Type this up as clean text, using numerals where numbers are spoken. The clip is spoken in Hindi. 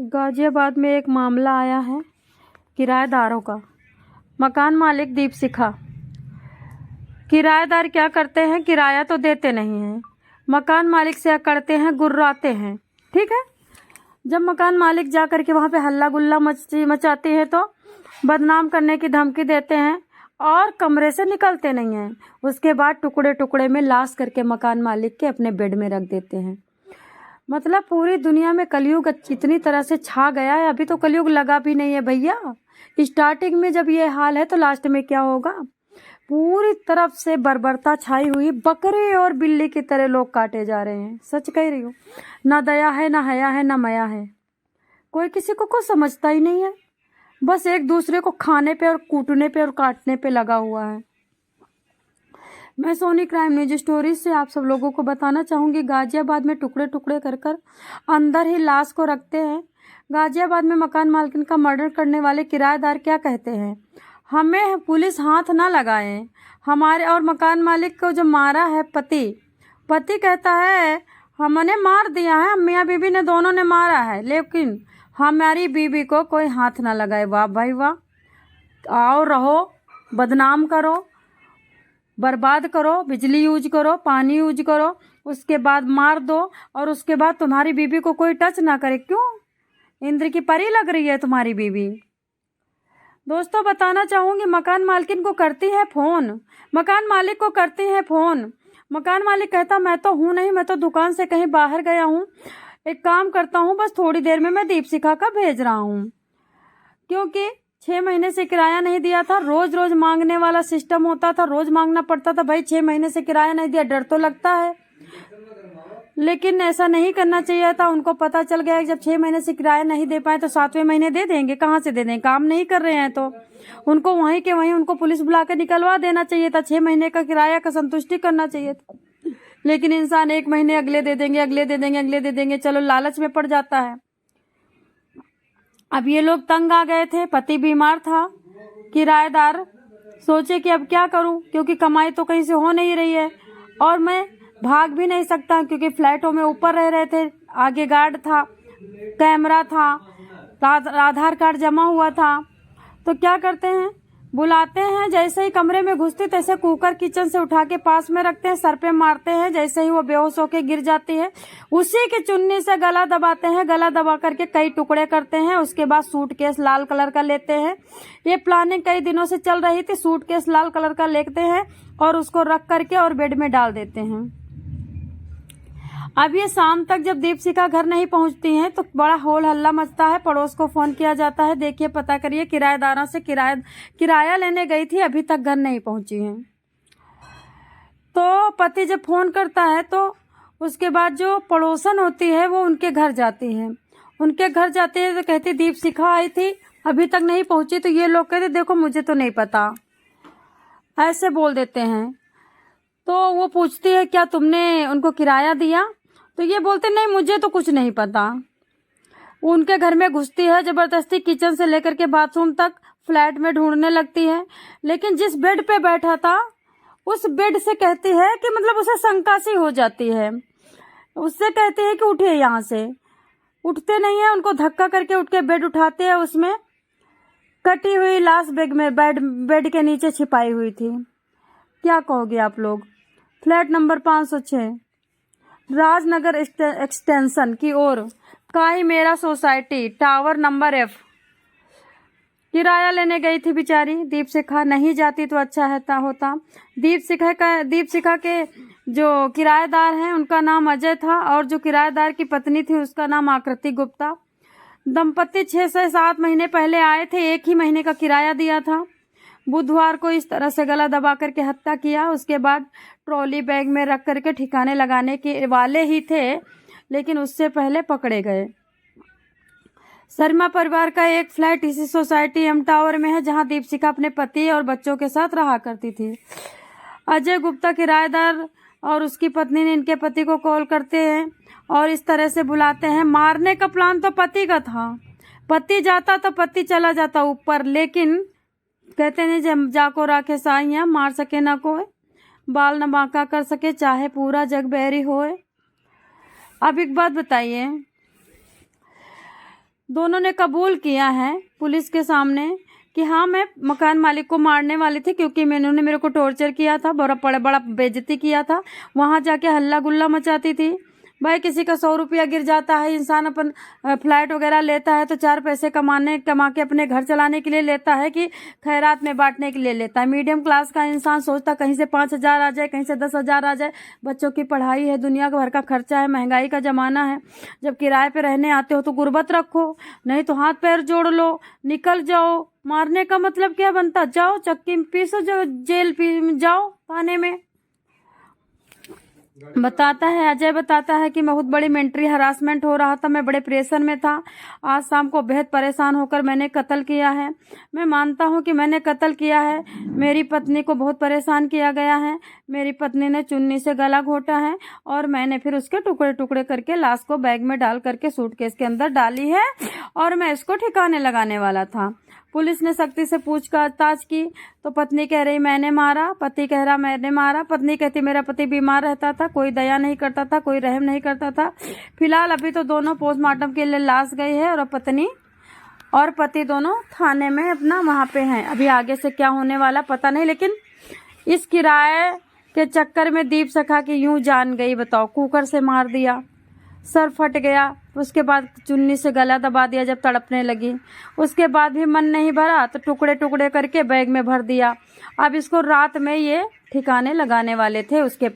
गाजियाबाद में एक मामला आया है किराएदारों का। मकान मालिक दीपशिखा। किराएदार क्या करते हैं, किराया तो देते नहीं हैं, मकान मालिक से करते हैं, गुर्राते हैं। ठीक है, जब मकान मालिक जा कर के वहाँ पे हल्ला गुल्ला मचाते हैं तो बदनाम करने की धमकी देते हैं और कमरे से निकलते नहीं हैं। उसके बाद टुकड़े टुकड़े में लाश करके मकान मालिक के अपने बेड में रख देते हैं। मतलब पूरी दुनिया में कलयुग इतनी तरह से छा गया है। अभी तो कलयुग लगा भी नहीं है भैया। स्टार्टिंग में जब ये हाल है तो लास्ट में क्या होगा। पूरी तरफ से बर्बरता छाई हुई, बकरे और बिल्ली की तरह लोग काटे जा रहे हैं। सच कह रही हूँ, ना दया है, ना हया है, ना मया है। कोई किसी को कुछ समझता ही नहीं है, बस एक दूसरे को खाने पे और कूटने पे और काटने पे लगा हुआ है। मैं सोनी क्राइम न्यूज स्टोरीज से आप सब लोगों को बताना चाहूँगी, गाजियाबाद में टुकड़े टुकड़े कर कर अंदर ही लाश को रखते हैं। गाजियाबाद में मकान मालकिन का मर्डर करने वाले किराएदार क्या कहते हैं, हमें पुलिस हाथ ना लगाए। हमारे और मकान मालिक को जो मारा है पति कहता है हमने मार दिया है, मियाँ बीबी ने दोनों ने मारा है, लेकिन हमारी बीबी को कोई हाथ ना लगाए। वाह भाई वाह। आओ रहो, बदनाम करो, बर्बाद करो, बिजली यूज करो, पानी यूज करो, उसके बाद मार दो और उसके बाद तुम्हारी बीबी को कोई टच ना करे। क्यों, इंद्र की परी लग रही है तुम्हारी बीबी। दोस्तों बताना चाहूँगी, मकान मालकिन को करती है फ़ोन, मकान मालिक को करती है फ़ोन। मकान मालिक कहता मैं तो हूँ नहीं, मैं तो दुकान से कहीं बाहर गया हूँ, एक काम करता हूँ, बस थोड़ी देर में मैं दीपशिखा का भेज रहा हूँ। क्योंकि 6 महीने से किराया नहीं दिया था, रोज रोज मांगने वाला सिस्टम होता था, रोज मांगना पड़ता था। भाई 6 महीने से किराया नहीं दिया, डर तो लगता है, लेकिन ऐसा नहीं करना चाहिए था। उनको पता चल गया कि जब 6 महीने से किराया नहीं दे पाए तो 7वें महीने दे देंगे। कहाँ से दे दें, काम नहीं कर रहे हैं तो उनको वहीं के वहीं उनको पुलिस बुला के निकलवा देना चाहिए था। 6 महीने का किराया का संतुष्टि करना चाहिए था, लेकिन इंसान 1 महीने अगले दे देंगे, अगले दे देंगे, अगले दे देंगे, चलो लालच में पड़ जाता है। अब ये लोग तंग आ गए थे, पति बीमार था, किराएदार सोचे कि अब क्या करूं, क्योंकि कमाई तो कहीं से हो नहीं रही है और मैं भाग भी नहीं सकता, क्योंकि फ्लैटों में ऊपर रह रहे थे, आगे गार्ड था, कैमरा था, आधार कार्ड जमा हुआ था। तो क्या करते हैं, बुलाते हैं, जैसे ही कमरे में घुसती तैसे कुकर किचन से उठा के पास में रखते हैं, सर पे मारते हैं, जैसे ही वो बेहोश होके गिर जाती है उसी की चुन्नी से गला दबाते हैं, गला दबा करके कई टुकड़े करते हैं। उसके बाद सूटकेस लाल कलर का लेते हैं। ये प्लानिंग कई दिनों से चल रही थी। सूटकेस लाल कलर का लेते हैं और उसको रख करके और बेड में डाल देते हैं। अब ये शाम तक जब दीपशिखा घर नहीं पहुंचती हैं तो बड़ा होल हल्ला मचता है। पड़ोस को फोन किया जाता है, देखिए पता करिए, किराएदारों से किराया लेने गई थी, अभी तक घर नहीं पहुंची हैं। तो पति जब फोन करता है तो उसके बाद जो पड़ोसन होती है वो उनके घर जाती है। उनके घर जाते हैं तो कहती दीपशिखा आई थी, अभी तक नहीं पहुंची। तो ये लोग कहते देखो मुझे तो नहीं पता, ऐसे बोल देते हैं। तो वो पूछती है क्या तुमने उनको किराया दिया, तो ये बोलते नहीं मुझे तो कुछ नहीं पता। उनके घर में घुसती है, जबरदस्ती किचन से लेकर के बाथरूम तक फ्लैट में ढूंढने लगती है, लेकिन जिस बेड पे बैठा था उस बेड से कहती है कि मतलब उसे शंका सी हो जाती है। उससे कहती है कि उठिए यहाँ से, उठते नहीं है। उनको धक्का करके उठ के बेड उठाते हैं, उसमें कटी हुई लाश बेड के नीचे छिपाई हुई थी। क्या कहोगे आप लोग। फ्लैट नंबर 506 राजनगर एक्सटेंशन की ओर, काई मेरा सोसाइटी, टावर नंबर F। किराया लेने गई थी बेचारी दीपशिखा, नहीं जाती तो अच्छा होता। दीपशिखा के जो किराएदार हैं उनका नाम अजय था और जो किराएदार की पत्नी थी उसका नाम आकृति गुप्ता। दंपति 6 से 7 महीने पहले आए थे, 1 ही महीने का किराया दिया था। बुधवार को इस तरह से गला दबा करके हत्या किया। उसके बाद ट्रॉली बैग में रख करके ठिकाने लगाने के वाले ही थे, लेकिन उससे पहले पकड़े गए। शर्मा परिवार का एक फ्लैट इसी सोसाइटी एम टावर में है, जहां दीपशिखा अपने पति और बच्चों के साथ रहा करती थी। अजय गुप्ता किराएदार और उसकी पत्नी ने इनके पति को कॉल करते हैं और इस तरह से बुलाते हैं। मारने का प्लान तो पति का था, पति जाता तो पति चला जाता ऊपर, लेकिन कहते नहीं जब जाको राखे साइया, मार सके ना कोई, बाल न बांका कर सके, चाहे पूरा जग बहरी होए। अब एक बात बताइए, दोनों ने कबूल किया है पुलिस के सामने कि हाँ मैं मकान मालिक को मारने वाली थी, क्योंकि इन्होंने मेरे को टॉर्चर किया था, बड़ा बेइज्जती किया था, वहाँ जाके हल्ला गुल्ला मचाती थी। भाई किसी का 100 रुपया गिर जाता है, इंसान अपन फ्लाइट वगैरह लेता है तो 4 पैसे कमा के अपने घर चलाने के लिए लेता है कि खैरात में बांटने के लिए लेता है। मीडियम क्लास का इंसान सोचता कहीं से 5,000 आ जाए, कहीं से 10,000 आ जाए, बच्चों की पढ़ाई है, दुनिया भर का खर्चा है, महंगाई का जमाना है। जब किराए पे रहने आते हो तो गुर्बत रखो, नहीं तो हाथ पैर जोड़ लो, निकल जाओ। मारने का मतलब क्या बनता, जाओ चक्की में पीसो, जो जेल जाओ थाने में। बताता है अजय, बताता है कि बहुत बड़ी मेंटली हरासमेंट हो रहा था, मैं बड़े प्रेशर में था। आज शाम को बेहद परेशान होकर मैंने कत्ल किया है। मैं मानता हूं कि मैंने कत्ल किया है। मेरी पत्नी को बहुत परेशान किया गया है। मेरी पत्नी ने चुन्नी से गला घोटा है और मैंने फिर उसके टुकड़े टुकड़े करके लाश को बैग में डाल करके सूटकेस के अंदर डाली है और मैं इसको ठिकाने लगाने वाला था। पुलिस ने सख्ती से पूछताछ की तो पत्नी कह रही मैंने मारा, पति कह रहा मैंने मारा। पत्नी कहती मेरा पति बीमार रहता था, कोई दया नहीं करता था, कोई रहम नहीं करता था। फिलहाल अभी तो दोनों पोस्टमार्टम के लिए लाश गई है और पत्नी और पति दोनों थाने में अपना वहां पे हैं। अभी आगे से क्या होने वाला पता नहीं, लेकिन इस किराए के चक्कर में दीप सखा की यूं जान गई। बताओ, कुकर से मार दिया, सर फट गया, उसके बाद चुन्नी से गला दबा दिया जब तड़पने लगी, उसके बाद भी मन नहीं भरा तो टुकड़े टुकड़े करके बैग में भर दिया। अब इसको रात में ये ठिकाने लगाने वाले थे उसके